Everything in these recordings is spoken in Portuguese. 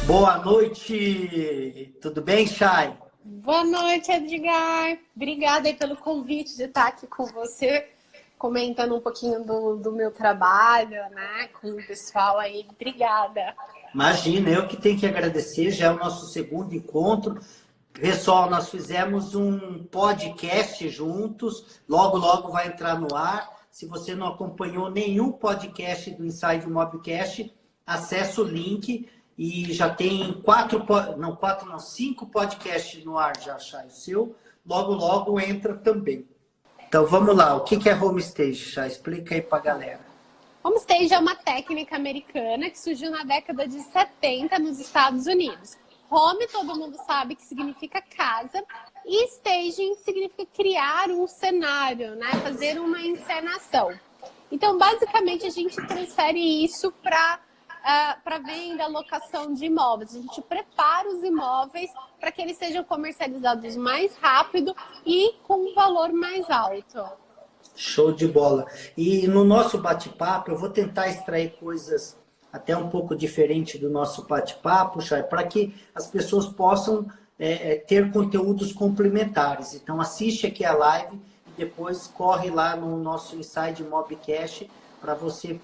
Boa noite, tudo bem, Chay? Boa noite, Edgar. Obrigada aí pelo convite de estar aqui com você, comentando um pouquinho do meu trabalho, né, com o pessoal aí. Obrigada. Imagina, eu que tenho que agradecer, já é o nosso segundo encontro. Pessoal, nós fizemos um podcast juntos, logo vai entrar no ar. Se você não acompanhou nenhum podcast do Inside Mobcast, acesse o link. E já tem cinco podcasts no ar já, Chay. O seu, logo entra também. Então, vamos lá. O que é homestage, Chay? Explica aí pra galera. Homestage é uma técnica americana que surgiu na década de 70 nos Estados Unidos. Home, todo mundo sabe que significa casa. E staging significa criar um cenário, né? Fazer uma encenação. Então, basicamente, a gente transfere isso para venda, locação de imóveis. A gente prepara os imóveis para que eles sejam comercializados mais rápido e com um valor mais alto. Show de bola. E no nosso bate-papo, eu vou tentar extrair coisas até um pouco diferentes do nosso bate-papo, Chay, para que as pessoas possam ter conteúdos complementares. Então, assiste aqui a live e depois corre lá no nosso Inside Mobcast para você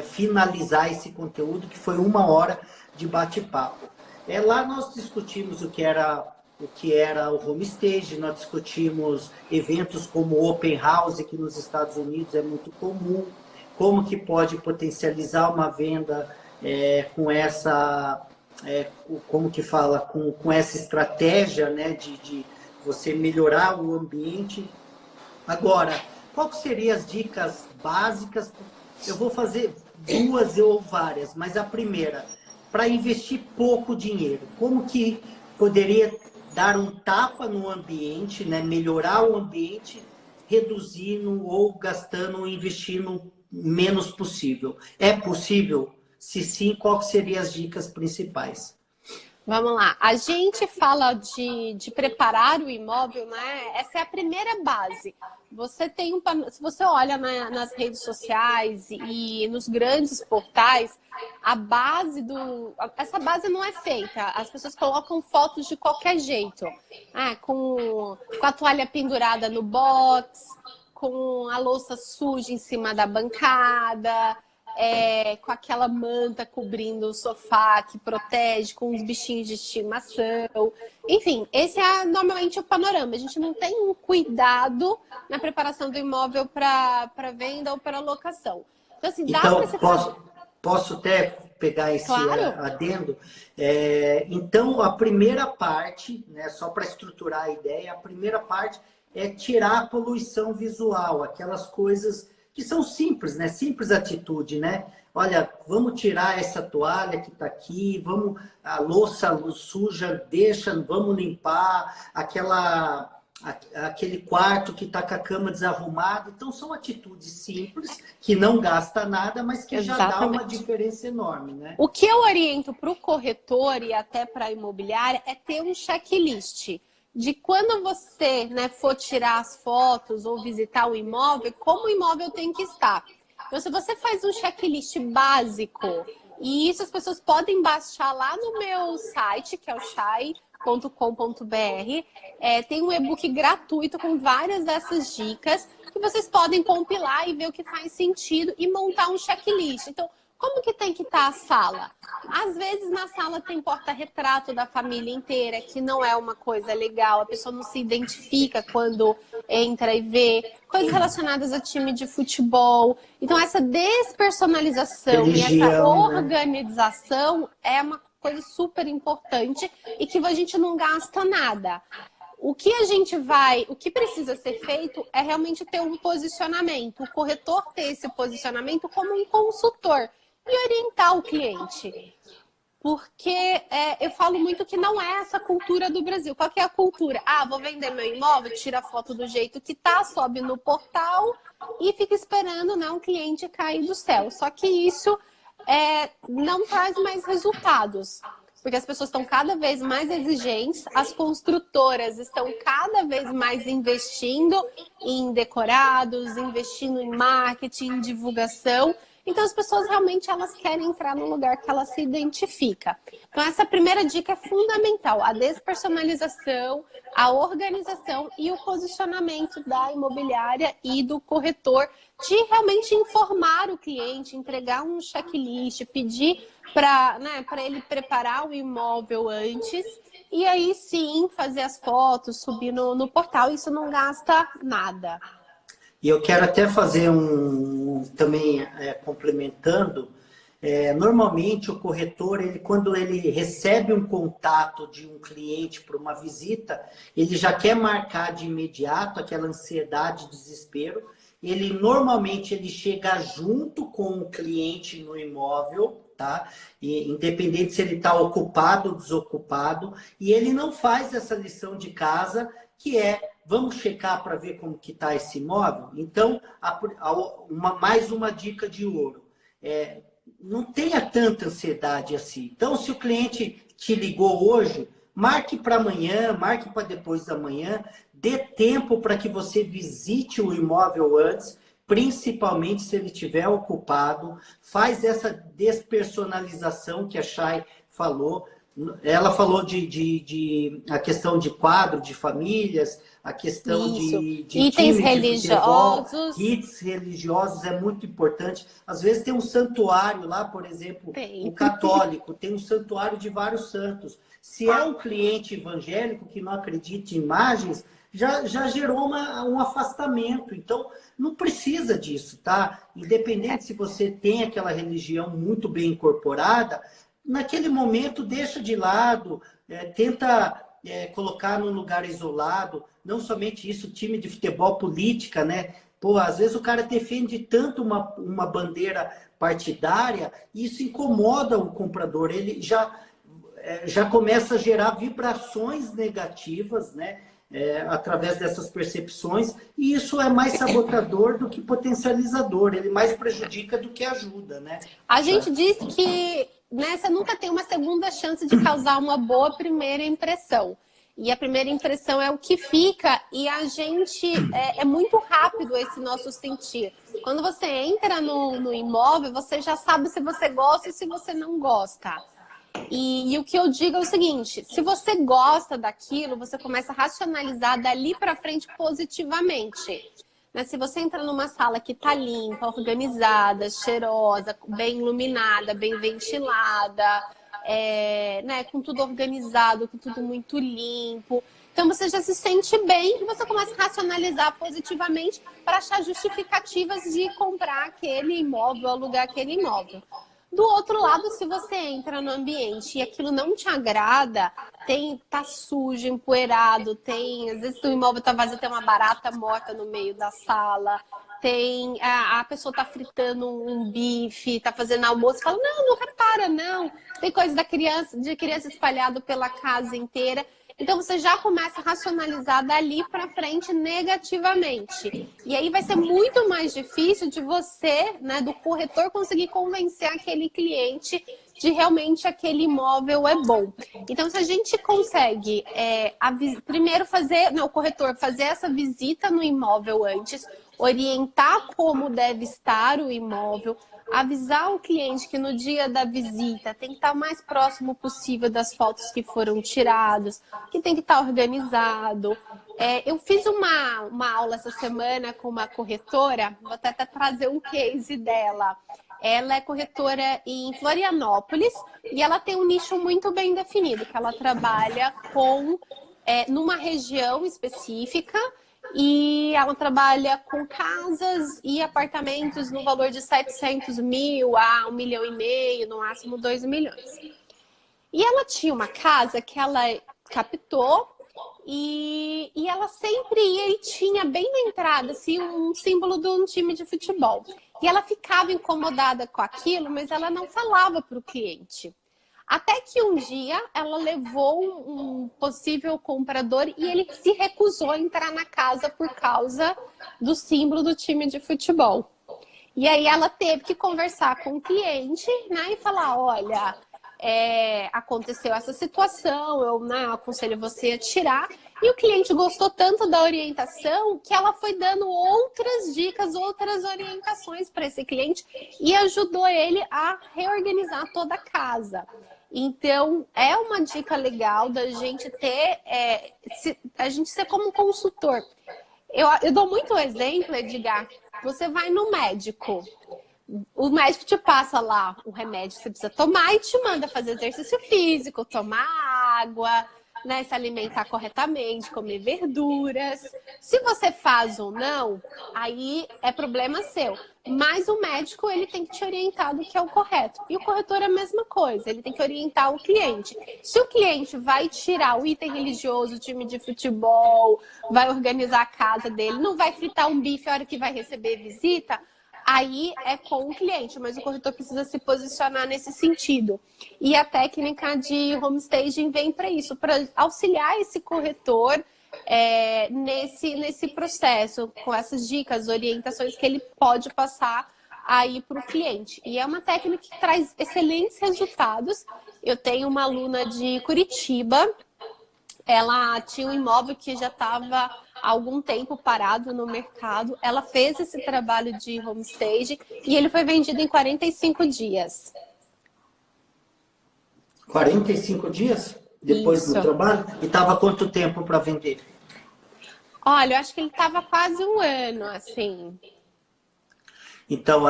finalizar esse conteúdo, que foi 1 hora de bate-papo. Lá nós discutimos o que era o homestage, nós discutimos eventos como o Open House, que nos Estados Unidos é muito comum, como que pode potencializar uma venda com essa, com essa estratégia, né, de você melhorar o ambiente. Agora, qual que seriam as dicas básicas? Eu vou fazer 2 ou várias, mas a primeira, para investir pouco dinheiro, como que poderia dar um tapa no ambiente, né? Melhorar o ambiente, reduzindo ou gastando, investindo menos possível. É possível? Se sim, quais seriam as dicas principais? Vamos lá. A gente fala de preparar o imóvel, né? Essa é a primeira base. Você tem se você olha nas redes sociais e nos grandes portais, essa base não é feita. As pessoas colocam fotos de qualquer jeito, com a toalha pendurada no box, com a louça suja em cima da bancada. Com aquela manta cobrindo o sofá que protege, com os bichinhos de estimação. Enfim, esse é normalmente o panorama. A gente não tem um cuidado na preparação do imóvel para venda ou para locação. Então, assim, dá para você posso até pegar esse claro. adendo? Então, a primeira parte, né, só para estruturar a ideia, a primeira parte é tirar a poluição visual, aquelas coisas que são simples, né? Simples atitude, né? Olha, vamos tirar essa toalha que está aqui, a louça suja, vamos limpar aquele quarto que está com a cama desarrumada. Então, são atitudes simples, que não gasta nada, mas que já dá uma diferença enorme, né? O que eu oriento para o corretor e até para a imobiliária é ter um checklist de quando você, né, for tirar as fotos ou visitar o imóvel, como o imóvel tem que estar. Então, se você faz um checklist básico, e isso as pessoas podem baixar lá no meu site, que é o chay.com.br, tem um e-book gratuito com várias dessas dicas, que vocês podem compilar e ver o que faz sentido e montar um checklist. Então, como que tem que estar a sala? Às vezes na sala tem porta-retrato da família inteira, que não é uma coisa legal, a pessoa não se identifica quando entra e vê. Coisas relacionadas a time de futebol. Então essa despersonalização e essa organização é uma coisa super importante e que a gente não gasta nada. O que precisa ser feito é realmente ter um posicionamento, o corretor ter esse posicionamento como um consultor e orientar o cliente. Porque eu falo muito que não é essa cultura do Brasil. Qual que é a cultura? Ah, vou vender meu imóvel, tira a foto do jeito que tá, sobe no portal e fica esperando, né, um cliente cair do céu. Só que isso não traz mais resultados. Porque as pessoas estão cada vez mais exigentes, as construtoras estão cada vez mais investindo em decorados, investindo em marketing, em divulgação. Então, as pessoas realmente elas querem entrar no lugar que ela se identifica. Então, essa primeira dica é fundamental. A despersonalização, a organização e o posicionamento da imobiliária e do corretor de realmente informar o cliente, entregar um checklist, pedir para ele preparar o imóvel antes e aí sim fazer as fotos, subir no portal. Isso não gasta nada. E eu quero até fazer também complementando, normalmente o corretor, quando ele recebe um contato de um cliente para uma visita, ele já quer marcar de imediato aquela ansiedade, desespero. Normalmente ele chega junto com o cliente no imóvel, tá? E, independente se ele está ocupado ou desocupado, e ele não faz essa lição de casa, que vamos checar para ver como que está esse imóvel? Então, mais uma dica de ouro. Não tenha tanta ansiedade assim. Então, se o cliente te ligou hoje, marque para amanhã, marque para depois da manhã, dê tempo para que você visite o imóvel antes, principalmente se ele estiver ocupado, faz essa despersonalização que a Chay falou. Ela falou a questão de quadro de famílias, a questão de itens religiosos. De futebol, kits religiosos é muito importante. Às vezes tem um santuário lá, por exemplo, o católico, tem um santuário de vários santos. Se é um cliente evangélico que não acredita em imagens, já gerou um afastamento. Então, não precisa disso, tá? Independente se você tem aquela religião muito bem incorporada, naquele momento deixa de lado, tenta colocar num lugar isolado. Não somente isso, time de futebol, política, né? Pô, às vezes o cara defende tanto uma bandeira partidária, e isso incomoda o comprador. Ele já começa a gerar vibrações negativas, né? Através dessas percepções, e isso é mais sabotador do que potencializador, ele mais prejudica do que ajuda, né? A gente diz que você nunca tem uma segunda chance de causar uma boa primeira impressão. E a primeira impressão é o que fica, e a gente é muito rápido esse nosso sentir. Quando você entra no imóvel, você já sabe se você gosta e se você não gosta. E o que eu digo é o seguinte, se você gosta daquilo, você começa a racionalizar dali para frente positivamente. Se você entra numa sala que está limpa, organizada, cheirosa, bem iluminada, bem ventilada, com tudo organizado, com tudo muito limpo, então você já se sente bem e você começa a racionalizar positivamente para achar justificativas de comprar aquele imóvel, alugar aquele imóvel. Do outro lado, se você entra no ambiente e aquilo não te agrada, tá sujo, empoeirado, às vezes o imóvel tá vazio, tem uma barata morta no meio da sala, a pessoa tá fritando um bife, tá fazendo almoço, fala, não repara, não. Tem coisa de criança espalhado pela casa inteira. Então, você já começa a racionalizar dali para frente negativamente. E aí vai ser muito mais difícil de você, do corretor, conseguir convencer aquele cliente de realmente aquele imóvel é bom. Então, se a gente consegue primeiro o corretor fazer essa visita no imóvel antes, orientar como deve estar o imóvel, avisar o cliente que no dia da visita tem que estar o mais próximo possível das fotos que foram tiradas, que tem que estar organizado. Eu fiz uma aula essa semana com uma corretora, vou até trazer um case dela. Ela é corretora em Florianópolis e ela tem um nicho muito bem definido, que ela trabalha numa região específica. E ela trabalha com casas e apartamentos no valor de 700 mil a 1,5 milhão, no máximo 2 milhões. E ela tinha uma casa que ela captou e ela sempre ia e tinha bem na entrada assim, um símbolo de um time de futebol. E ela ficava incomodada com aquilo, mas ela não falava para o cliente. Até que um dia ela levou um possível comprador e ele se recusou a entrar na casa por causa do símbolo do time de futebol. E aí ela teve que conversar com o cliente, né, e falar, olha, aconteceu essa situação, eu, né, aconselho você a tirar. E o cliente gostou tanto da orientação que ela foi dando outras dicas, outras orientações para esse cliente e ajudou ele a reorganizar toda a casa. Então, é uma dica legal da gente ter, a gente ser como um consultor. Eu dou muito exemplo, Edgar. Você vai no médico, o médico te passa lá o remédio que você precisa tomar e te manda fazer exercício físico, tomar água, né, se alimentar corretamente, comer verduras. Se você faz ou não, aí é problema seu. Mas o médico, ele tem que te orientar do que é o correto. E o corretor é a mesma coisa, ele tem que orientar o cliente. Se o cliente vai tirar o item religioso, o time de futebol, vai organizar a casa dele, não vai fritar um bife a hora que vai receber visita, aí é com o cliente, mas o corretor precisa se posicionar nesse sentido. E a técnica de homestaging vem para isso, para auxiliar esse corretor nesse processo, com essas dicas, orientações que ele pode passar aí para o cliente. E é uma técnica que traz excelentes resultados. Eu tenho uma aluna de Curitiba, ela tinha um imóvel que já estava há algum tempo parado no mercado. Ela fez esse trabalho de homestaging e ele foi vendido em 45 dias. 45 dias depois Isso. do trabalho? E estava quanto tempo para vender? Olha, eu acho que ele estava quase um ano, assim. Então,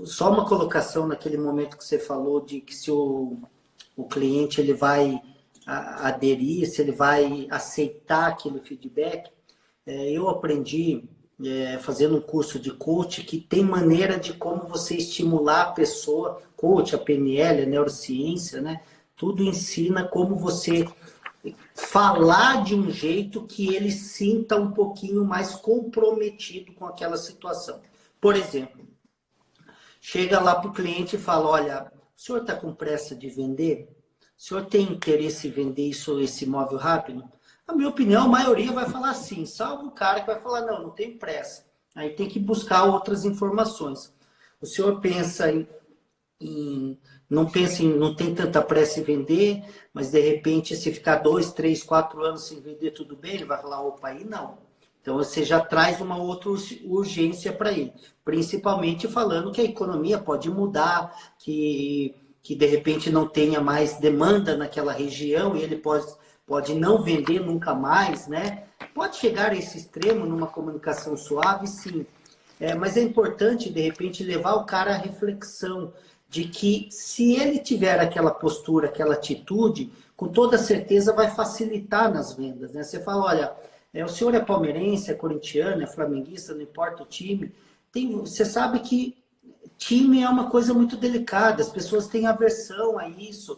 só uma colocação naquele momento que você falou de que se o cliente ele vai aderir, se ele vai aceitar aquele feedback. Eu aprendi fazendo um curso de coach que tem maneira de como você estimular a pessoa, coach, a PNL, a neurociência, né? Tudo ensina como você falar de um jeito que ele sinta um pouquinho mais comprometido com aquela situação. Por exemplo, chega lá para o cliente e fala, olha, o senhor está com pressa de vender? O senhor tem interesse em vender esse imóvel rápido? Na minha opinião, a maioria vai falar sim, salvo o cara que vai falar, não tem pressa. Aí tem que buscar outras informações. O senhor pensa não tem tanta pressa em vender, mas de repente se ficar 2, 3, 4 anos sem vender tudo bem, ele vai falar, opa, aí não. Então você já traz uma outra urgência para ele. Principalmente falando que a economia pode mudar, que de repente não tenha mais demanda naquela região e ele pode não vender nunca mais, né? Pode chegar a esse extremo numa comunicação suave, sim. Mas é importante, de repente, levar o cara à reflexão de que se ele tiver aquela postura, aquela atitude, com toda certeza vai facilitar nas vendas, né? Você fala, olha, o senhor é palmeirense, é corintiano, é flamenguista, não importa o time. Você sabe que time é uma coisa muito delicada, as pessoas têm aversão a isso.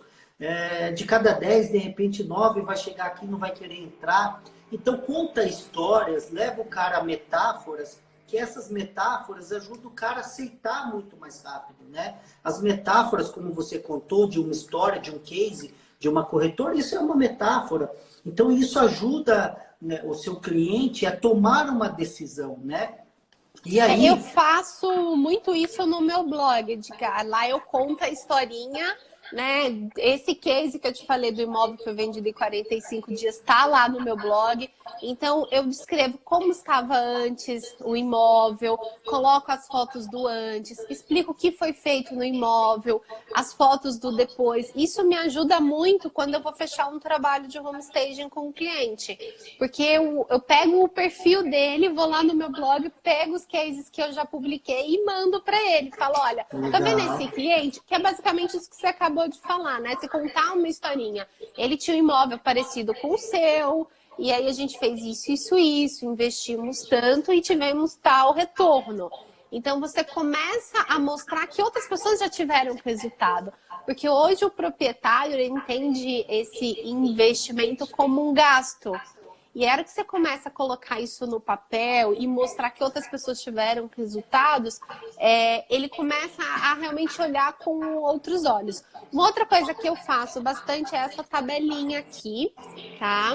De cada 10, de repente 9 vai chegar aqui e não vai querer entrar. Então conta histórias, leva o cara a metáforas, que essas metáforas ajudam o cara a aceitar muito mais rápido, né? As metáforas, como você contou, de uma história, de um case, de uma corretora, isso é uma metáfora. Então isso ajuda, né, o seu cliente a tomar uma decisão, né? E aí... Eu faço muito isso no meu blog, Edgar. Lá eu conto a historinha, né? Esse case que eu te falei do imóvel que foi vendido em 45 dias está lá no meu blog. Então eu descrevo como estava antes o imóvel, coloco as fotos do antes, explico o que foi feito no imóvel, as fotos do depois. Isso me ajuda muito quando eu vou fechar um trabalho de homestaging com o cliente, porque eu pego o perfil dele, vou lá no meu blog, pego os cases que eu já publiquei e mando para ele. Falo, olha, tá vendo esse cliente? Que é basicamente isso que você acabou de falar, né? Se contar uma historinha, ele tinha um imóvel parecido com o seu, e aí a gente fez isso, investimos tanto e tivemos tal retorno. Então você começa a mostrar que outras pessoas já tiveram resultado. Porque hoje o proprietário ele entende esse investimento como um gasto. E a hora que você começa a colocar isso no papel e mostrar que outras pessoas tiveram resultados, ele começa a realmente olhar com outros olhos. Uma outra coisa que eu faço bastante é essa tabelinha aqui, tá?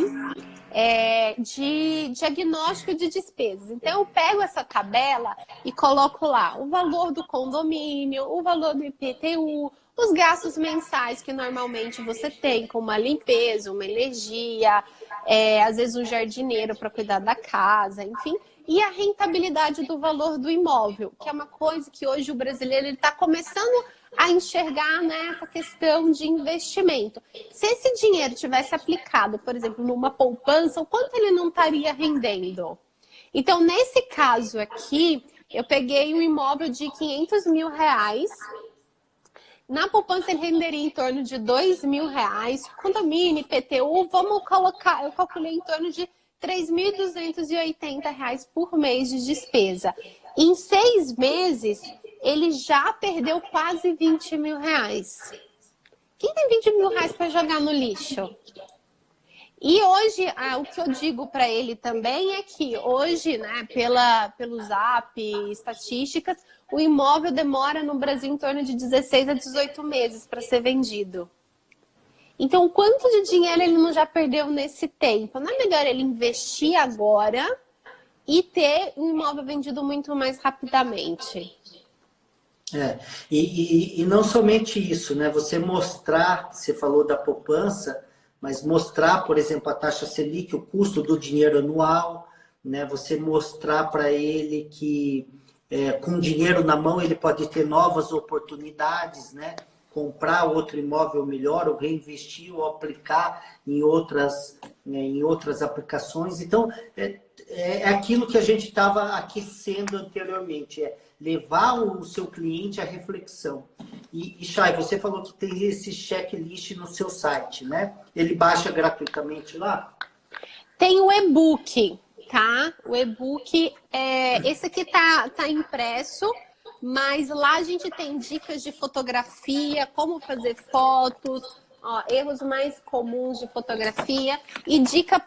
De diagnóstico de despesas. Então, eu pego essa tabela e coloco lá o valor do condomínio, o valor do IPTU, os gastos mensais que normalmente você tem, como uma limpeza, uma energia, às vezes um jardineiro para cuidar da casa, enfim. E a rentabilidade do valor do imóvel, que é uma coisa que hoje o brasileiro está começando a enxergar, né, essa questão de investimento. Se esse dinheiro tivesse aplicado, por exemplo, numa poupança, o quanto ele não estaria rendendo? Então, nesse caso aqui, eu peguei um imóvel de R$ 500.000. Na poupança ele renderia em torno de R$ 2.000. Condomínio, IPTU, vamos colocar, eu calculei em torno de R$ 3.280 por mês de despesa. Em 6 meses, ele já perdeu quase R$ 20.000. Quem tem R$ 20.000 para jogar no lixo? E hoje, o que eu digo para ele também é que hoje, né, pelo Zap, estatísticas, o imóvel demora no Brasil em torno de 16 a 18 meses para ser vendido. Então, quanto de dinheiro ele não já perdeu nesse tempo? Não é melhor ele investir agora e ter um imóvel vendido muito mais rapidamente? E não somente isso, né? Você mostrar, você falou da poupança, mas mostrar, por exemplo, a taxa Selic, o custo do dinheiro anual, né? Você mostrar para ele que com dinheiro na mão ele pode ter novas oportunidades, né? Comprar outro imóvel melhor, ou reinvestir, ou aplicar em outras aplicações. Então, é aquilo que a gente estava aquecendo anteriormente, levar o seu cliente à reflexão. E Chay, você falou que tem esse checklist no seu site, né? Ele baixa gratuitamente lá? Tem o e-book, tá? O e-book, esse aqui tá impresso, mas lá a gente tem dicas de fotografia, como fazer fotos, erros mais comuns de fotografia e dica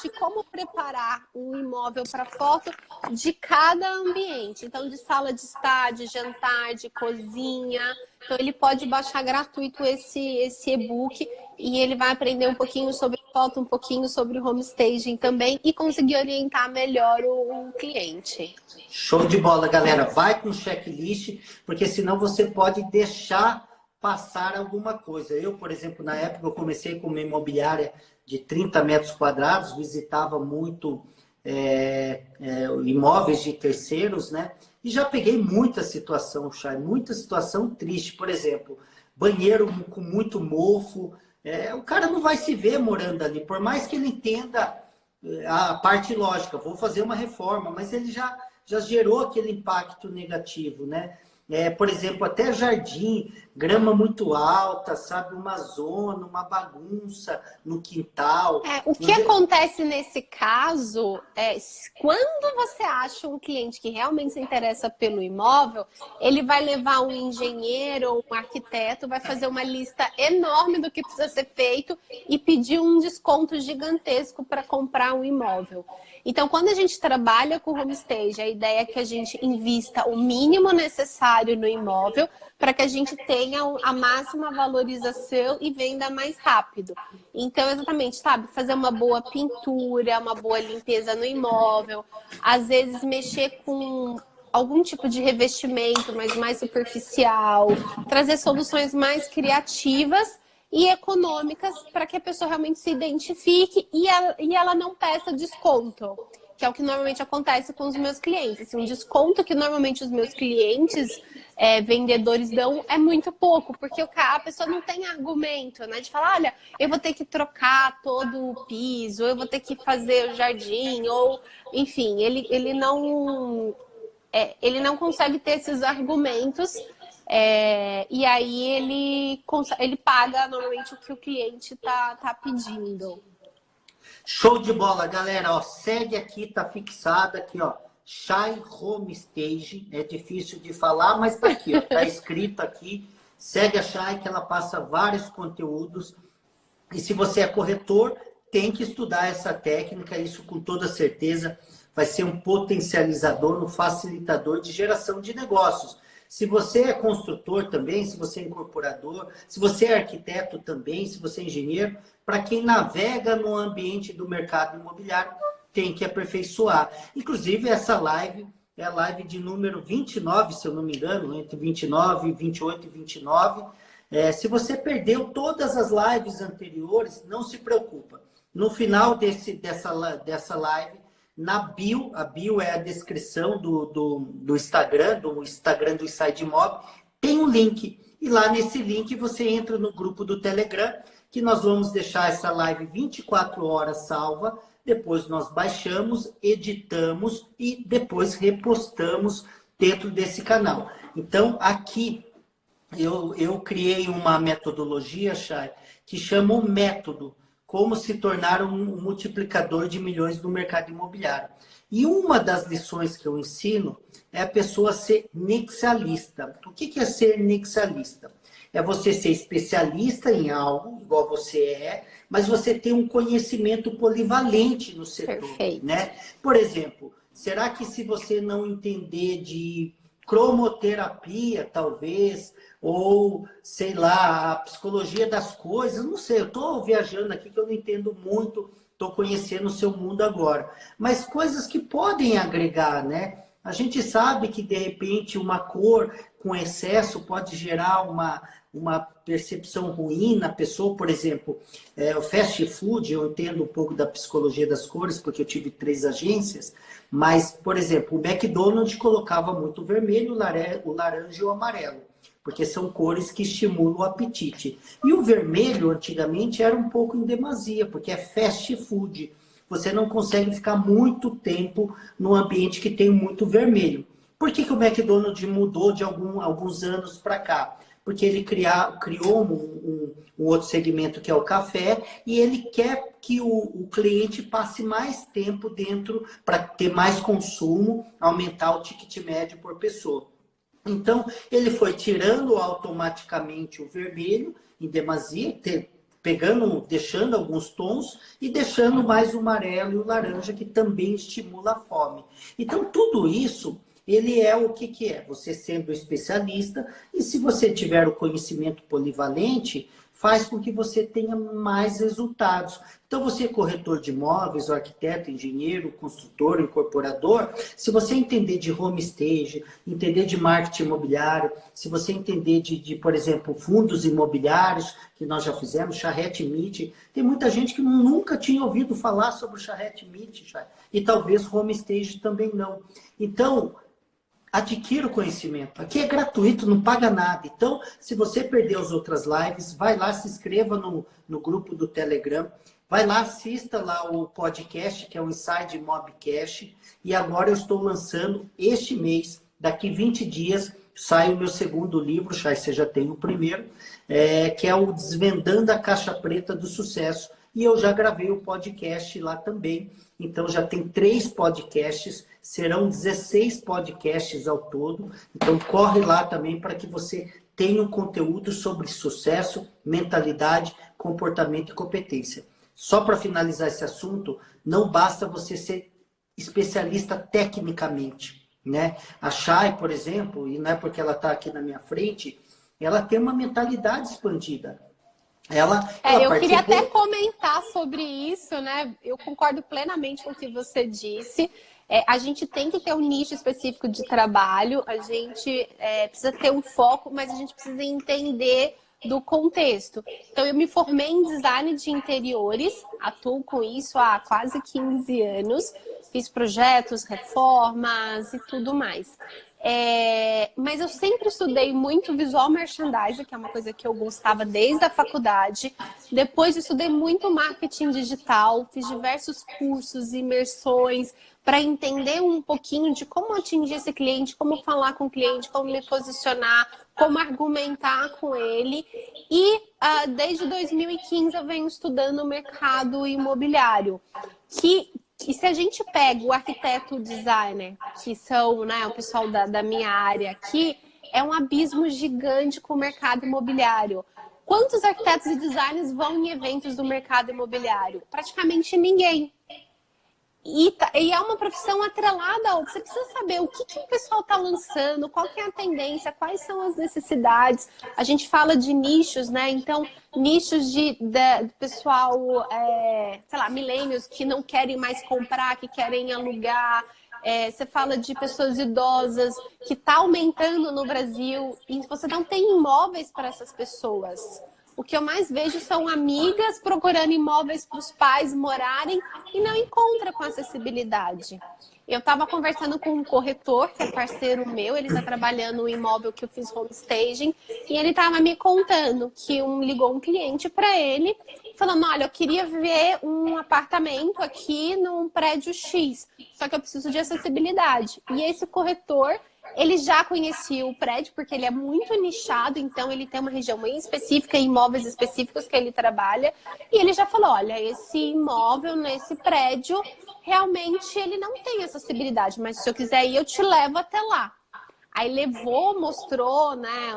de como preparar um imóvel para foto de cada ambiente. Então, de sala de estar, de jantar, de cozinha. Então, ele pode baixar gratuito esse e-book e ele vai aprender um pouquinho sobre foto, um pouquinho sobre home staging também e conseguir orientar melhor o cliente. Show de bola, galera. Vai com o checklist, porque senão você pode deixar passar alguma coisa. Eu, por exemplo, na época eu comecei com uma imobiliária de 30 metros quadrados, visitava muito imóveis de terceiros, né? E já peguei muita situação, Chay, muita situação triste. Por exemplo, banheiro com muito mofo. O cara não vai se ver morando ali, por mais que ele entenda a parte lógica, vou fazer uma reforma, mas ele já gerou aquele impacto negativo, né? Por exemplo, até jardim, grama muito alta, sabe? Uma zona, uma bagunça no quintal. O que acontece nesse caso quando você acha um cliente que realmente se interessa pelo imóvel, ele vai levar um engenheiro ou um arquiteto, vai fazer uma lista enorme do que precisa ser feito e pedir um desconto gigantesco para comprar um imóvel. Então, quando a gente trabalha com homestage, a ideia é que a gente invista o mínimo necessário no imóvel para que a gente tenha a máxima valorização e venda mais rápido. Então, exatamente, sabe? Fazer uma boa pintura, uma boa limpeza no imóvel, às vezes mexer com algum tipo de revestimento, mas mais superficial, trazer soluções mais criativas e econômicas para que a pessoa realmente se identifique e ela não peça desconto, que é o que normalmente acontece com os meus clientes. Assim, um desconto que normalmente os meus clientes vendedores dão é muito pouco, porque a pessoa não tem argumento, né? De falar, olha, eu vou ter que trocar todo o piso, eu vou ter que fazer o jardim, ou enfim, ele não consegue ter esses argumentos. E aí ele paga normalmente o que o cliente tá pedindo. Show de bola, galera. Ó, segue aqui, tá fixado aqui, ó. Chay Homestage. É difícil de falar, mas tá aqui, ó. Tá escrito aqui. segue a Chay, que ela passa vários conteúdos. E se você é corretor, tem que estudar essa técnica, isso com toda certeza vai ser um potencializador, um facilitador de geração de negócios. Se você é construtor também, se você é incorporador, se você é arquiteto também, se você é engenheiro, para quem navega no ambiente do mercado imobiliário, tem que aperfeiçoar. Inclusive, essa live é a live de número 29, se eu não me engano, entre 29, 28 e 29. Se você perdeu todas as lives anteriores, não se preocupa. No final dessa live, na bio, a bio é a descrição do Instagram, do Inside Mob, tem um link. E lá nesse link você entra no grupo do Telegram, que nós vamos deixar essa live 24 horas salva. Depois nós baixamos, editamos e depois repostamos dentro desse canal. Então, aqui eu criei uma metodologia, Chay, que chama o método. Como se tornar um multiplicador de milhões no mercado imobiliário. E uma das lições que eu ensino é a pessoa ser nexialista. O que é ser nexialista? É você ser especialista em algo, igual você mas você tem um conhecimento polivalente no setor. Perfeito. Né? Por exemplo, será que se você não entender de cromoterapia, talvez, ou, sei lá, a psicologia das coisas, não sei, eu estou viajando aqui que eu não entendo muito, estou conhecendo o seu mundo agora. Mas coisas que podem agregar, né? A gente sabe que, de repente, uma cor com excesso pode gerar uma percepção ruim na pessoa. Por exemplo, o fast food, eu entendo um pouco da psicologia das cores, porque eu tive 3 agências, mas, por exemplo, o McDonald's colocava muito o vermelho, o laranja e o amarelo, porque são cores que estimulam o apetite. E o vermelho, antigamente, era um pouco em demasia, porque é fast food. Você não consegue ficar muito tempo num ambiente que tem muito vermelho. Por que o McDonald's mudou de alguns anos para cá? Porque ele criou um outro segmento que é o café e ele quer que o cliente passe mais tempo dentro para ter mais consumo, aumentar o ticket médio por pessoa. Então, ele foi tirando automaticamente o vermelho em demasia, deixando alguns tons e deixando mais o amarelo e o laranja, que também estimula a fome. Então, tudo isso, ele é o que é? Você sendo especialista, e se você tiver o conhecimento polivalente, faz com que você tenha mais resultados. Então, você é corretor de imóveis, arquiteto, engenheiro, construtor, incorporador, se você entender de home stage, entender de marketing imobiliário, se você entender por exemplo, fundos imobiliários, que nós já fizemos, Charrette Meet, tem muita gente que nunca tinha ouvido falar sobre o Charrette Meet, e talvez home stage também não. Então, adquira o conhecimento. Aqui é gratuito, não paga nada. Então, se você perdeu as outras lives, vai lá, se inscreva no grupo do Telegram. Vai lá, assista lá o podcast, que é o Inside Mobcast. E agora eu estou lançando este mês, daqui 20 dias, sai o meu segundo livro, você já tem o primeiro, que é o Desvendando a Caixa Preta do Sucesso. E eu já gravei o podcast lá também. Então, já tem 3 podcasts, serão 16 podcasts ao todo. Então, corre lá também para que você tenha um conteúdo sobre sucesso, mentalidade, comportamento e competência. Só para finalizar esse assunto, não basta você ser especialista tecnicamente, né? A Chay, por exemplo, e não é porque ela está aqui na minha frente, ela tem uma mentalidade expandida. Eu queria até comentar sobre isso, né? Eu concordo plenamente com o que você disse. A gente tem que ter um nicho específico de trabalho, a gente precisa ter um foco, mas a gente precisa entender do contexto. Então, eu me formei em design de interiores, atuo com isso há quase 15 anos, fiz projetos, reformas e tudo mais. Mas eu sempre estudei muito visual merchandising, que é uma coisa que eu gostava desde a faculdade. Depois estudei muito marketing digital, fiz diversos cursos, imersões, para entender um pouquinho de como atingir esse cliente, como falar com o cliente, como me posicionar, como argumentar com ele. E desde 2015 eu venho estudando o mercado imobiliário, e se a gente pega o arquiteto, o designer, que são, né, o pessoal da minha área aqui, é um abismo gigante com o mercado imobiliário. Quantos arquitetos e designers vão em eventos do mercado imobiliário? Praticamente ninguém. E é uma profissão atrelada a outra. Você precisa saber o que o pessoal está lançando, qual que é a tendência, quais são as necessidades. A gente fala de nichos, né? Então, nichos de pessoal, sei lá, millennials que não querem mais comprar, que querem alugar. Você fala de pessoas idosas, que está aumentando no Brasil, e você não tem imóveis para essas pessoas. O que eu mais vejo são amigas procurando imóveis para os pais morarem e não encontra com acessibilidade. Eu estava conversando com um corretor, que é parceiro meu, ele está trabalhando no imóvel que eu fiz home staging, e ele estava me contando que ligou um cliente para ele, falando, olha, eu queria ver um apartamento aqui num prédio X, só que eu preciso de acessibilidade. E esse corretor, ele já conhecia o prédio, porque ele é muito nichado, então ele tem uma região bem específica, imóveis específicos que ele trabalha, e ele já falou, olha, esse imóvel nesse prédio, realmente ele não tem acessibilidade, mas se eu quiser ir, eu te levo até lá. Aí levou, mostrou, né,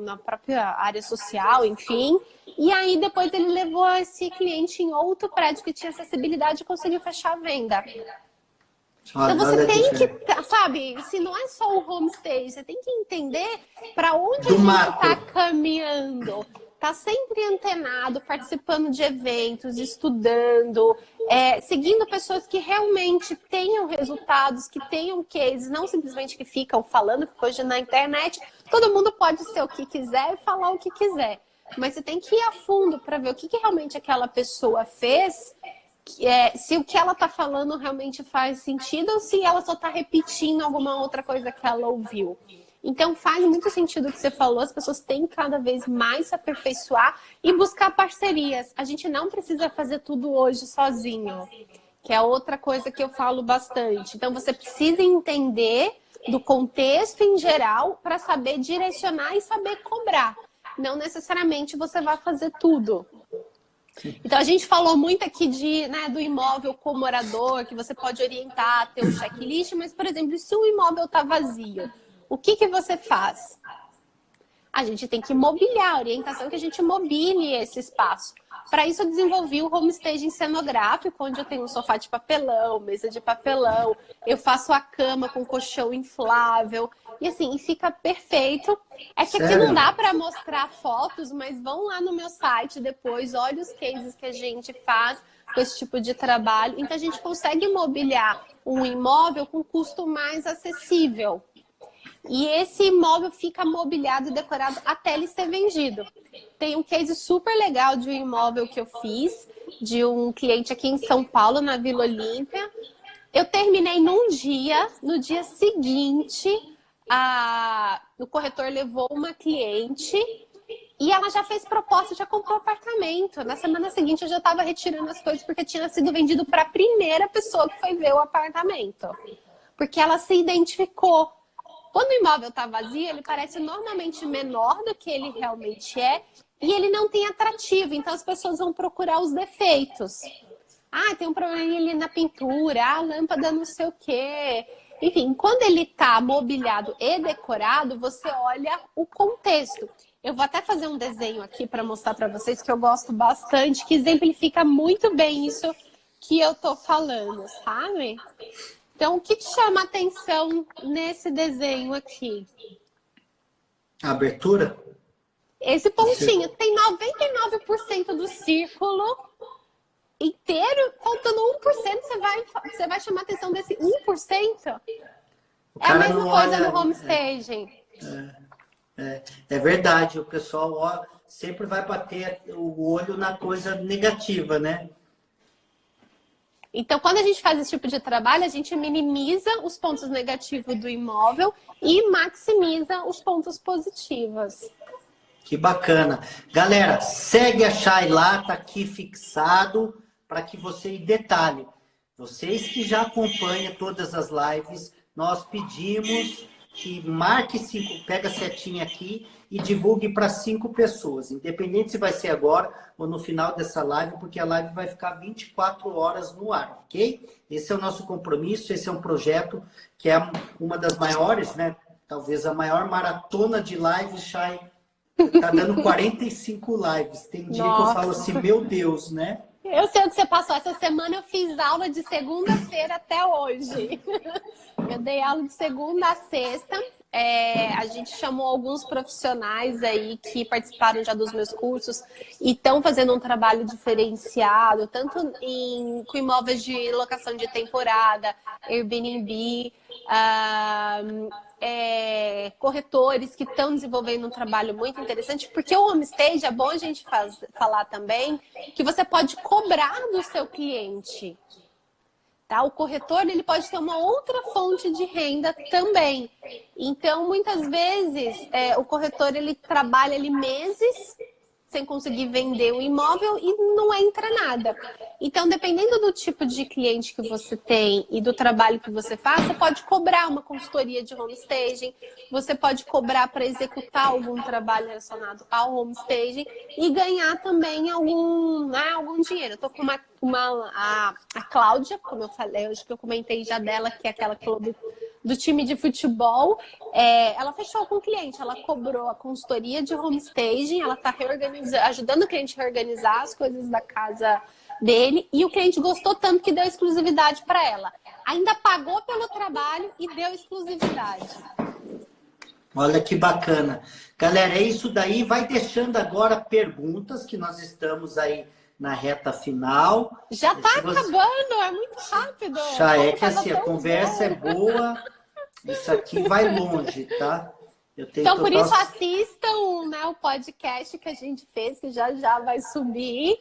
na própria área social, enfim, e aí depois ele levou esse cliente em outro prédio que tinha acessibilidade e conseguiu fechar a venda. Então você tem que, sabe, se não é só o homestay, você tem que entender para onde a gente está caminhando. Tá sempre antenado, participando de eventos, estudando, seguindo pessoas que realmente tenham resultados, que tenham cases, não simplesmente que ficam falando, porque hoje na internet todo mundo pode ser o que quiser e falar o que quiser. Mas você tem que ir a fundo para ver o que realmente aquela pessoa fez, se o que ela está falando realmente faz sentido ou se ela só está repetindo alguma outra coisa que ela ouviu. Então faz muito sentido o que você falou, as pessoas têm que cada vez mais se aperfeiçoar e buscar parcerias. A gente não precisa fazer tudo hoje sozinho, que é outra coisa que eu falo bastante. Então você precisa entender do contexto em geral para saber direcionar e saber cobrar. Não necessariamente você vai fazer tudo. Então a gente falou muito aqui do imóvel com morador, que você pode orientar, ter um checklist, mas, por exemplo, se o imóvel está vazio, o que você faz? A gente tem que mobiliar, a orientação é que a gente mobile esse espaço. Para isso eu desenvolvi o homestaging cenográfico, onde eu tenho um sofá de papelão, mesa de papelão, eu faço a cama com colchão inflável, e assim, fica perfeito. É que aqui não dá para mostrar fotos, mas vão lá no meu site depois, olha os cases que a gente faz com esse tipo de trabalho. Então a gente consegue mobiliar um imóvel com custo mais acessível. E esse imóvel fica mobiliado e decorado até ele ser vendido. Tem um case super legal de um imóvel que eu fiz, de um cliente aqui em São Paulo, na Vila Olímpia. Eu terminei num dia, no dia seguinte, o corretor levou uma cliente e ela já fez proposta, já comprou apartamento. Na semana seguinte eu já estava retirando as coisas porque tinha sido vendido para a primeira pessoa que foi ver o apartamento. Porque ela se identificou. Quando o imóvel está vazio, ele parece normalmente menor do que ele realmente é e ele não tem atrativo, então as pessoas vão procurar os defeitos. Tem um problema ali na pintura, a lâmpada não sei o quê. Enfim, quando ele está mobiliado e decorado, você olha o contexto. Eu vou até fazer um desenho aqui para mostrar para vocês que eu gosto bastante, que exemplifica muito bem isso que eu tô falando, sabe? Então, o que te chama a atenção nesse desenho aqui? A abertura? Esse pontinho. Tem 99% do círculo inteiro, faltando 1%, você vai chamar a atenção desse 1%? É a mesma coisa no homestaging. É verdade, o pessoal sempre vai bater o olho na coisa negativa, né? Então, quando a gente faz esse tipo de trabalho, a gente minimiza os pontos negativos do imóvel e maximiza os pontos positivos. Que bacana. Galera, segue a Chay lá, tá aqui fixado para que você detalhe. Vocês que já acompanham todas as lives, nós pedimos que marque 5, pega a setinha aqui e divulgue para 5 pessoas, independente se vai ser agora ou no final dessa live, porque a live vai ficar 24 horas no ar, ok? Esse é o nosso compromisso, esse é um projeto que é uma das maiores, né? talvez a maior maratona de lives, Chay. Tá dando 45 lives. Tem dia que eu falo assim, meu Deus, né? Eu sei o que você passou. Essa semana eu fiz aula de segunda-feira até hoje. Eu dei aula de segunda a sexta. A gente chamou alguns profissionais aí que participaram já dos meus cursos e estão fazendo um trabalho diferenciado, tanto com imóveis de locação de temporada, Airbnb, corretores que estão desenvolvendo um trabalho muito interessante, porque o homestay, é bom a gente falar também que você pode cobrar do seu cliente. Tá? O corretor ele pode ter uma outra fonte de renda também. Então, muitas vezes, o corretor ele trabalha ali meses sem conseguir vender o imóvel e não entra nada. Então, dependendo do tipo de cliente que você tem e do trabalho que você faz, você pode cobrar uma consultoria de homestaging, você pode cobrar para executar algum trabalho relacionado ao homestaging e ganhar também algum dinheiro. Eu tô com a Cláudia, como eu falei, acho que eu comentei já dela, que é aquela que falou do time de futebol. Ela fechou com o cliente, ela cobrou a consultoria de homestaging, ela está ajudando o cliente a reorganizar as coisas da casa dele, e o cliente gostou tanto que deu exclusividade para ela. Ainda pagou pelo trabalho e deu exclusividade. Olha que bacana. Galera, é isso daí. Vai deixando agora perguntas, que nós estamos aí na reta final. Já está acabando, é muito rápido. Já é que assim, a conversa é boa, isso aqui vai longe, tá? Então, por isso, assistam, né, o podcast que a gente fez, que já vai subir.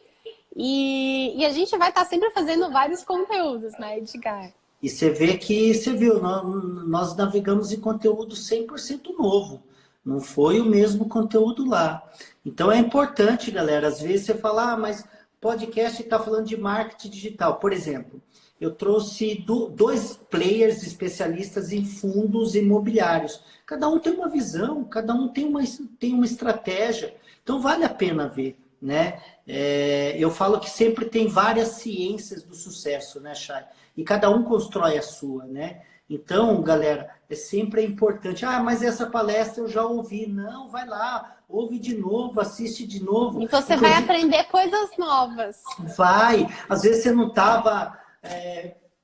E a gente vai estar sempre fazendo vários conteúdos, né, Edgar? E você vê que, você viu, nós navegamos em conteúdo 100% novo. Não foi o mesmo conteúdo lá. Então, é importante, galera. Às vezes você fala, mas podcast está falando de marketing digital. Por exemplo, eu trouxe dois players especialistas em fundos imobiliários. Cada um tem uma visão, cada um tem uma estratégia. Então, vale a pena ver, né? Eu falo que sempre tem várias ciências do sucesso, né, Chay? E cada um constrói a sua, né? Então, galera, sempre importante. Ah, mas essa palestra eu já ouvi. Não, vai lá, ouve de novo, assiste de novo. E você vai aprender coisas novas. Vai. Às vezes você não estava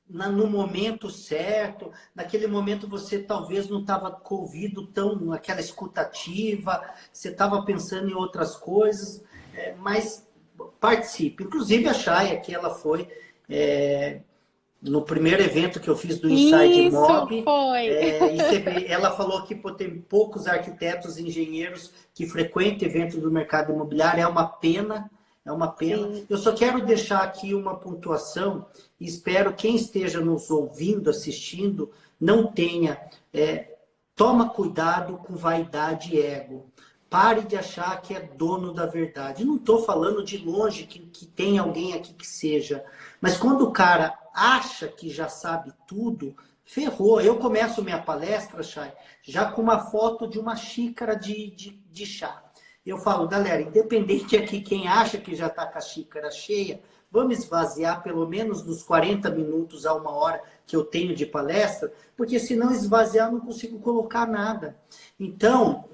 no momento certo. Naquele momento você talvez não estava com o ouvido tão, aquela escutativa. Você estava pensando em outras coisas. Mas participe. Inclusive a Chay, que ela foi... no primeiro evento que eu fiz do Inside Mob, ela falou que tem poucos arquitetos e engenheiros que frequentam evento do mercado imobiliário. É uma pena, é uma pena. Sim. Eu só quero deixar aqui uma pontuação e espero quem esteja nos ouvindo, assistindo, não tenha. Toma cuidado com vaidade e ego. Pare de achar que é dono da verdade. Não estou falando de longe que tem alguém aqui que seja. Mas quando o cara acha que já sabe tudo, ferrou. Eu começo minha palestra, Chay, já com uma foto de uma xícara de chá. Eu falo, galera, independente aqui quem acha que já está com a xícara cheia, vamos esvaziar pelo menos nos 40 minutos a 1 hora que eu tenho de palestra, porque se não esvaziar, eu não consigo colocar nada. Então...